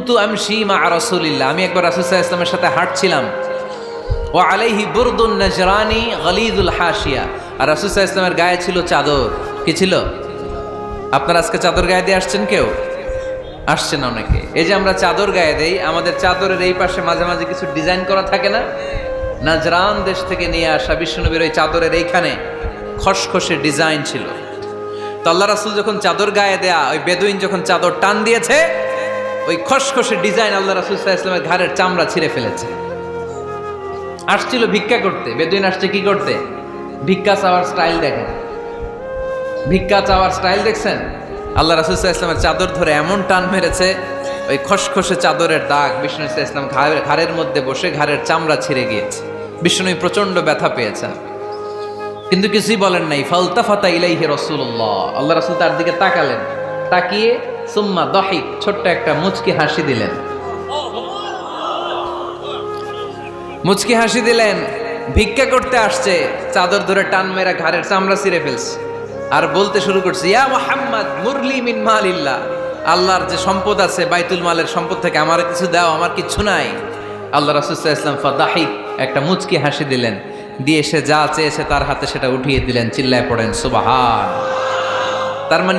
কুনতু আমশি মা রাসূলিল্লাহ, আমি একবার রাসূল সাল্লাল্লাহু আলাইহি ওয়াসাল্লামের সাথে হাঁটছিলাম। ওয়া আলাইহি বুরদুন নাজরানি গলিযুল হাশিয়া, আর রাসূল সাল্লাল্লাহু আলাইহি ওয়াসাল্লামের গায়ে ছিল চাদর। কি ছিল? আপনারা আজকে চাদর গায়ে দিয়ে আসছেন? কেউ আসছেন? অনেকে। এই যে আমরা চাদর গায়ে দেই, আমাদের চাদরের এই পাশে মাঝে মাঝে কিছু ডিজাইন করা থাকে না? নাজরান দেশ থেকে নিয়ে আসা বিশ্বনবীর ওই চাদরের এইখানে খসখসে ডিজাইন ছিল। তো আল্লাহ রাসূল যখন চাদর গায়ে দেয়া, ওই বেদুইন যখন চাদর টান দিয়েছে, ওই খসখসে ডিজাইন আল্লাহ রাসূল সাল্লাল্লাহু আলাইহি ওয়াসাল্লামের ঘাড়ের চামড়া ছিঁড়ে ফেলেছে। আসছিল ভিক্ষা করতে, বেদুইন আসছে কি করতে? ভিক্ষা চাওয়ার স্টাইল দেখেন, ভিক্ষা চাওয়ার স্টাইল দেখছেন? আল্লাহ রাসূল সাল্লাল্লাহু আলাইহি ওয়াসাল্লামের চাদর ধরে এমন টান মেরেছে, ওই খসখসে চাদরের দাগ বিষ্ণু সাল্লাল্লাহু আলাইহি ওয়াসাল্লাম ঘাড়ের মধ্যে বসে ঘাড়ের চামড়া ছিঁড়ে গিয়েছে। বিষ্ণু প্রচন্ড ব্যথা পেয়েছেন, কিন্তু কিছুই বলেন নাই। ফালতাফাতা ইলাইহি রাসূলুল্লাহ, আল্লাহ রাসূল তার দিকে তাকালেন, তাকিয়ে সুম্মা দাহিক, ছোট্ট একটা মুচকি হাসি দিলেন। মুচকি হাসি দিলেন। ভিক্ষা করতে আসছে, চাদর ধরে টান মেরা ঘাড়ের চামড়া ছিঁড়ে ফেলছে, আর বলতে শুরু করছে, ইয়া মুহাম্মদ মুরলি মিন মালিল্লাহ, আল্লাহর যে সম্পদ আছে বাইতুল মালের সম্পদ থেকে আমার কিছু দাও, আমার কিছু নাই। আল্লাহ রাসূল সাল্লাল্লাহু আলাইহি ওয়াসাল্লাম ফাদাহিক, একটা মুচকি হাসি দিলেন, দিয়ে সে যা চেয়েছে তার হাতে সেটা উঠিয়ে দিলেন। চিল্লায় পড়েন সুবহান। তার মানে